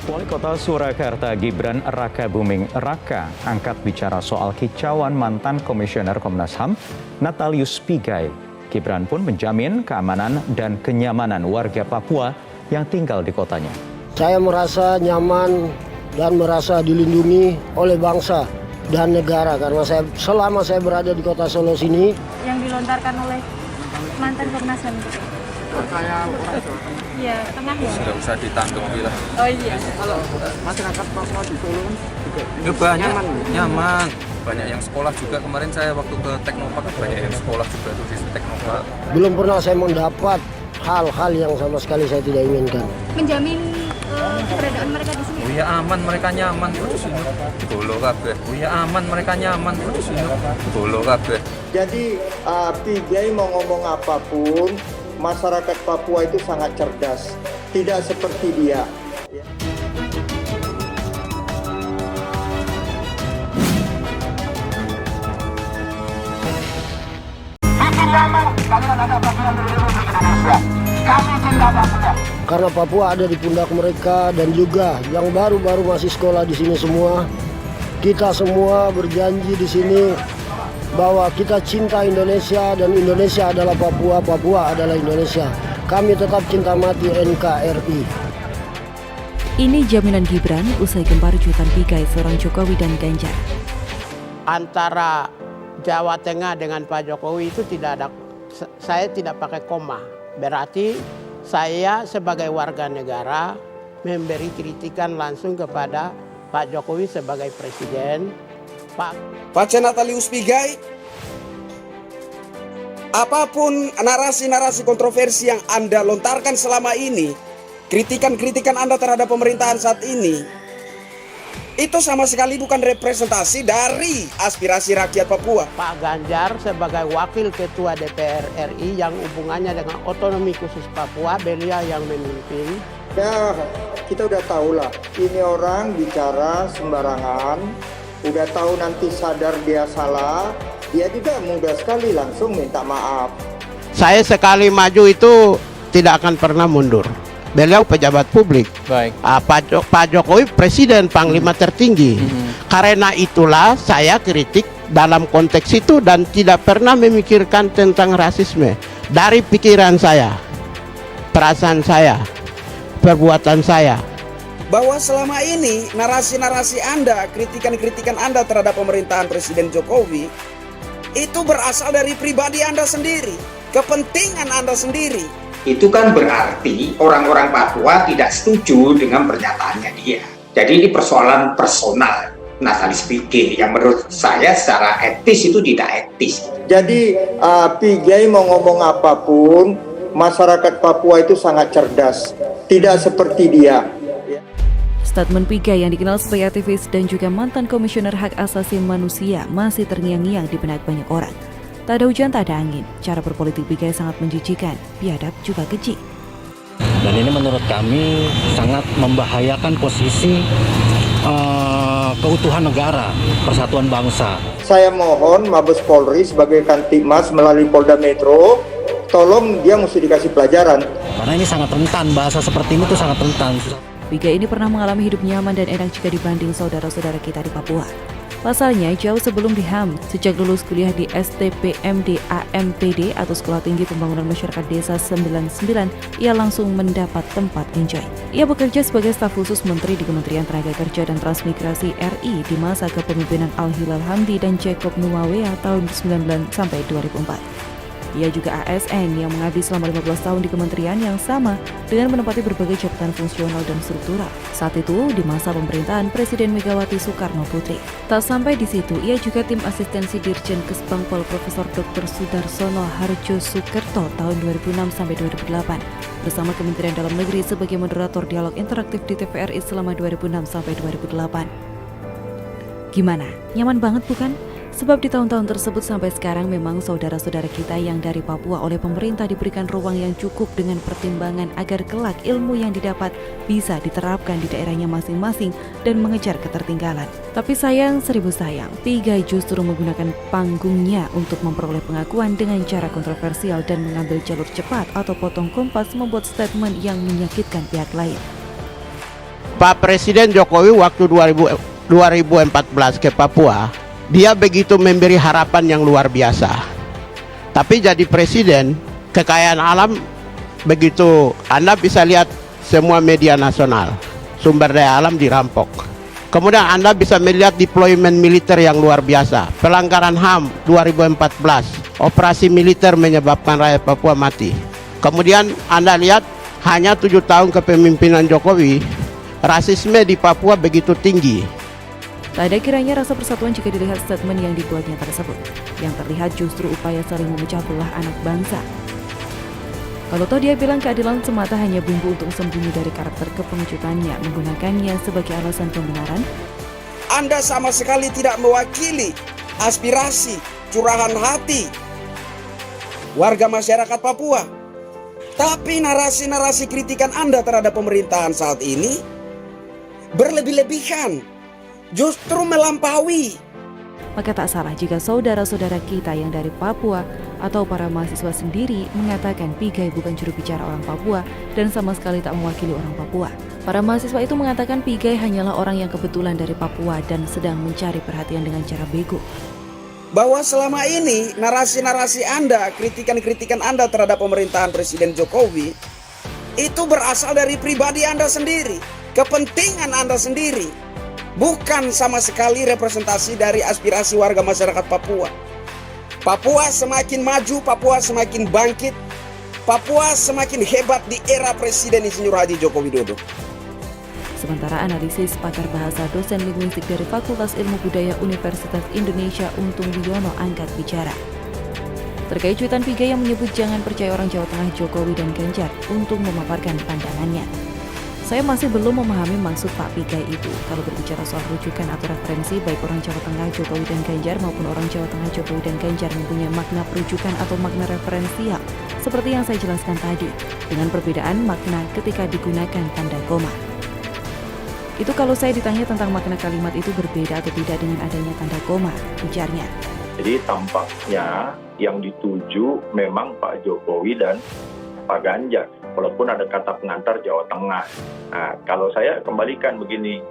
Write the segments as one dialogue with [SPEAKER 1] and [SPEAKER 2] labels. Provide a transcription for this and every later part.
[SPEAKER 1] Wali Kota Surakarta Gibran Rakabuming Raka angkat bicara soal kicauan mantan Komisioner Komnas HAM Natalius Pigai. Gibran pun menjamin keamanan dan kenyamanan warga Papua yang tinggal di kotanya.
[SPEAKER 2] Saya merasa nyaman dan merasa dilindungi oleh bangsa dan negara karena selama saya berada di kota Solo sini.
[SPEAKER 3] Yang dilontarkan oleh mantan Komnas HAM.
[SPEAKER 4] Saya
[SPEAKER 3] Iya, tengah ya.
[SPEAKER 4] sudah usah ditanggapi lah.
[SPEAKER 3] Oh iya.
[SPEAKER 4] Kalau masyarakat Papua di Solo kan banyak nyaman. Banyak yang sekolah juga, kemarin saya waktu ke Teknopark banyak yang sekolah juga tuh di Teknopark.
[SPEAKER 2] Belum pernah saya mendapat hal-hal yang sama sekali saya tidak inginkan.
[SPEAKER 3] Menjamin keberadaan mereka di sini.
[SPEAKER 4] Oh iya aman, mereka nyaman terus ini. Bolo kabeh. Oh iya aman, mereka nyaman terus ini. Bolo kabeh.
[SPEAKER 5] Jadi Pigai mau ngomong apapun, masyarakat Papua itu sangat cerdas, tidak seperti dia.
[SPEAKER 2] Karena Papua ada di pundak mereka dan juga yang baru-baru masih sekolah di sini semua. Kita semua berjanji di sini bahwa kita cinta Indonesia dan Indonesia adalah Papua, Papua adalah Indonesia. Kami tetap cinta mati NKRI.
[SPEAKER 6] Ini jaminan Gibran usai gempa rujukan Pigai seorang Jokowi dan Ganjar.
[SPEAKER 7] Antara Jawa Tengah dengan Pak Jokowi itu tidak ada, saya tidak pakai koma. Berarti saya sebagai warga negara memberi kritikan langsung kepada Pak Jokowi sebagai presiden.
[SPEAKER 8] Pak Natalius Pigai, apapun narasi-narasi kontroversi yang Anda lontarkan selama ini, kritikan-kritikan Anda terhadap pemerintahan saat ini, itu sama sekali bukan representasi dari aspirasi rakyat Papua.
[SPEAKER 7] Pak Ganjar sebagai wakil ketua DPR RI yang hubungannya dengan otonomi khusus Papua, beliau yang memimpin.
[SPEAKER 5] Ya, kita udah tahu lah, ini orang bicara sembarangan, udah tahu nanti sadar dia salah, dia juga mudah sekali langsung minta maaf.
[SPEAKER 7] Saya sekali maju itu tidak akan pernah mundur. Beliau pejabat publik.
[SPEAKER 4] Baik.
[SPEAKER 7] Pak Jokowi presiden panglima tertinggi. Karena itulah saya kritik dalam konteks itu dan tidak pernah memikirkan tentang rasisme. Dari pikiran saya, perasaan saya, perbuatan saya.
[SPEAKER 8] Bahwa selama ini narasi-narasi Anda, kritikan-kritikan Anda terhadap pemerintahan Presiden Jokowi itu berasal dari pribadi Anda sendiri, kepentingan Anda sendiri.
[SPEAKER 9] Itu kan berarti orang-orang Papua tidak setuju dengan pernyataannya dia. Jadi ini persoalan personal Natalius Pigai yang menurut saya secara etis itu tidak etis.
[SPEAKER 5] Jadi Pigai mau ngomong apapun, masyarakat Papua itu sangat cerdas, tidak seperti dia.
[SPEAKER 6] Statement Pigai yang dikenal sebagai aktivis dan juga mantan Komisioner Hak Asasi Manusia masih terngiang-ngiang di benak banyak orang. Tak ada hujan, tak ada angin. Cara berpolitik Pigai sangat menjijikan, biadab juga keji.
[SPEAKER 10] Dan ini menurut kami sangat membahayakan posisi keutuhan negara, persatuan bangsa.
[SPEAKER 5] Saya mohon Mabes Polri sebagai Kantikmas melalui Polda Metro, tolong dia mesti dikasih pelajaran.
[SPEAKER 10] Karena ini sangat rentan, bahasa seperti ini tuh sangat rentan.
[SPEAKER 6] Pigai ini pernah mengalami hidup nyaman dan enak jika dibanding saudara-saudara kita di Papua. Pasalnya, jauh sebelum di HAM, sejak lulus kuliah di STPMD AMPD atau Sekolah Tinggi Pembangunan Masyarakat Desa 99, ia langsung mendapat tempat enjoy. Ia bekerja sebagai staf khusus Menteri di Kementerian Tenaga Kerja dan Transmigrasi RI di masa kepemimpinan Al-Hilal Hamdi dan Jacob Nuawea tahun 19 sampai 2004. Ia juga ASN yang mengabdi selama 15 tahun di kementerian yang sama dengan menempati berbagai jabatan fungsional dan struktural. Saat itu di masa pemerintahan Presiden Megawati Soekarno Putri. Tak sampai di situ, ia juga tim asistensi Dirjen Kesbangpol Profesor Dr. Sudarsono Harjo Sukerto tahun 2006 sampai 2008 bersama Kementerian Dalam Negeri sebagai moderator dialog interaktif di TVRI selama 2006 sampai 2008. Gimana? Nyaman banget bukan? Sebab di tahun-tahun tersebut sampai sekarang memang saudara-saudara kita yang dari Papua oleh pemerintah diberikan ruang yang cukup dengan pertimbangan agar kelak ilmu yang didapat bisa diterapkan di daerahnya masing-masing dan mengejar ketertinggalan. Tapi sayang seribu sayang, Pigai justru menggunakan panggungnya untuk memperoleh pengakuan dengan cara kontroversial dan mengambil jalur cepat atau potong kompas membuat statement yang menyakitkan pihak lain.
[SPEAKER 7] Pak Presiden Jokowi waktu 2014 ke Papua, dia begitu memberi harapan yang luar biasa. Tapi jadi presiden, kekayaan alam begitu Anda bisa lihat semua media nasional, sumber daya alam dirampok. Kemudian Anda bisa melihat deployment militer yang luar biasa. Pelanggaran HAM 2014, operasi militer menyebabkan rakyat Papua mati. Kemudian Anda lihat hanya 7 tahun kepemimpinan Jokowi, rasisme di Papua begitu tinggi.
[SPEAKER 6] Tak ada kiranya rasa persatuan jika dilihat statement yang dibuatnya tersebut. Yang terlihat justru upaya saling memecah belah anak bangsa. Kalau toh dia bilang keadilan semata hanya bumbu untuk sembunyi dari karakter kepengecutannya, menggunakannya sebagai alasan pembenaran,
[SPEAKER 8] Anda sama sekali tidak mewakili aspirasi, curahan hati warga masyarakat Papua. Tapi narasi-narasi kritikan Anda terhadap pemerintahan saat ini berlebih-lebihan, justru melampaui.
[SPEAKER 6] maka tak salah jika saudara-saudara kita yang dari Papua atau para mahasiswa sendiri mengatakan Pigai bukan juru bicara orang Papua dan sama sekali tak mewakili orang Papua. Para mahasiswa itu mengatakan Pigai hanyalah orang yang kebetulan dari Papua dan sedang mencari perhatian dengan cara bego.
[SPEAKER 8] Bahwa selama ini narasi-narasi Anda, kritikan-kritikan Anda terhadap pemerintahan Presiden Jokowi itu berasal dari pribadi Anda sendiri, kepentingan Anda sendiri, bukan sama sekali representasi dari aspirasi warga masyarakat Papua. Papua semakin maju, Papua semakin bangkit, Papua semakin hebat di era Presiden Insinyur Haji Joko Widodo.
[SPEAKER 6] Sementara analisis pakar bahasa dosen linguistik dari Fakultas Ilmu Budaya Universitas Indonesia Untung Wiono angkat bicara terkait cuitan Pigai yang menyebut jangan percaya orang Jawa Tengah Jokowi dan Ganjar untuk memaparkan pandangannya. Saya masih belum memahami maksud Pak Pigai itu. Kalau berbicara soal rujukan atau referensi, baik orang Jawa Tengah Jokowi dan Ganjar maupun orang Jawa Tengah Jokowi dan Ganjar mempunyai makna perujukan atau makna referensial seperti yang saya jelaskan tadi, dengan perbedaan makna ketika digunakan tanda koma. Itu kalau saya ditanya tentang makna kalimat itu berbeda atau tidak dengan adanya tanda koma, ujarnya.
[SPEAKER 11] Jadi tampaknya yang dituju memang Pak Jokowi dan Pak Ganjar, walaupun ada kata pengantar Jawa Tengah. Nah, kalau saya kembalikan begini,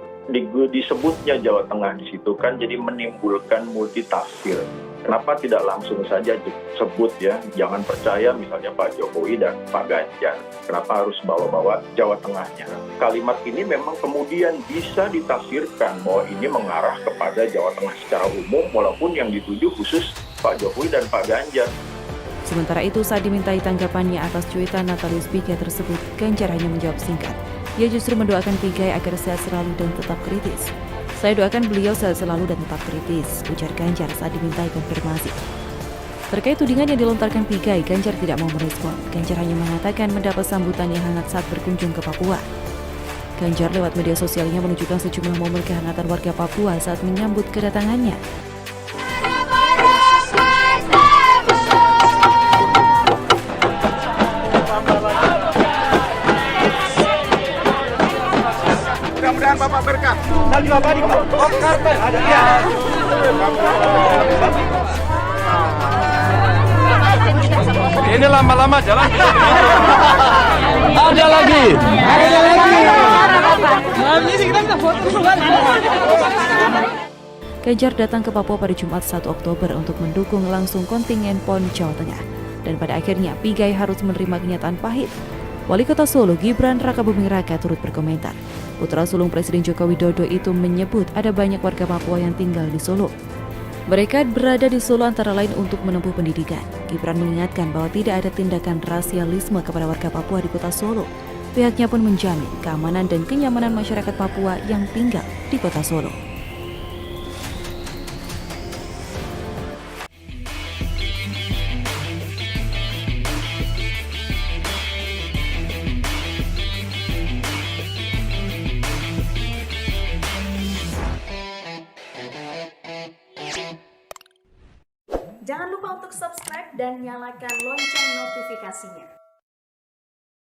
[SPEAKER 11] disebutnya Jawa Tengah di situ kan jadi menimbulkan multitafsir. Kenapa tidak langsung saja disebut ya, jangan percaya misalnya Pak Jokowi dan Pak Ganjar. Kenapa harus bawa-bawa Jawa Tengahnya? Kalimat ini memang kemudian bisa ditafsirkan bahwa ini mengarah kepada Jawa Tengah secara umum, walaupun yang dituju khusus Pak Jokowi dan Pak Ganjar.
[SPEAKER 6] Sementara itu saat dimintai tanggapannya atas cuitan Natalius Pigai tersebut, Ganjar hanya menjawab singkat. Ia justru mendoakan Pigai agar sehat selalu dan tetap kritis. Saya doakan beliau sehat selalu dan tetap kritis, ujar Ganjar saat dimintai konfirmasi. Terkait tudingan yang dilontarkan Pigai, Ganjar tidak mau merespon. Ganjar hanya mengatakan mendapat sambutan yang hangat saat berkunjung ke Papua. Ganjar lewat media sosialnya menunjukkan sejumlah momen kehangatan warga Papua saat menyambut kedatangannya.
[SPEAKER 8] Mudah-mudahan Bapak berkah. Salju abadi Pak. Karpet.
[SPEAKER 4] Ini lama-lama jalan.
[SPEAKER 8] Ada lagi.
[SPEAKER 6] Ganjar datang ke Papua pada Jumat 1 Oktober untuk mendukung langsung kontingen PON Jawa Tengah. Dan pada akhirnya Pigai harus menerima kenyataan pahit. Wali Kota Solo Gibran Rakabuming Raka turut berkomentar. Putra sulung Presiden Joko Widodo itu menyebut ada banyak warga Papua yang tinggal di Solo. Mereka berada di Solo antara lain untuk menempuh pendidikan. Gibran mengingatkan bahwa tidak ada tindakan rasialisme kepada warga Papua di Kota Solo. Pihaknya pun menjamin keamanan dan kenyamanan masyarakat Papua yang tinggal di Kota Solo.
[SPEAKER 12] Jangan lupa untuk subscribe dan nyalakan lonceng notifikasinya.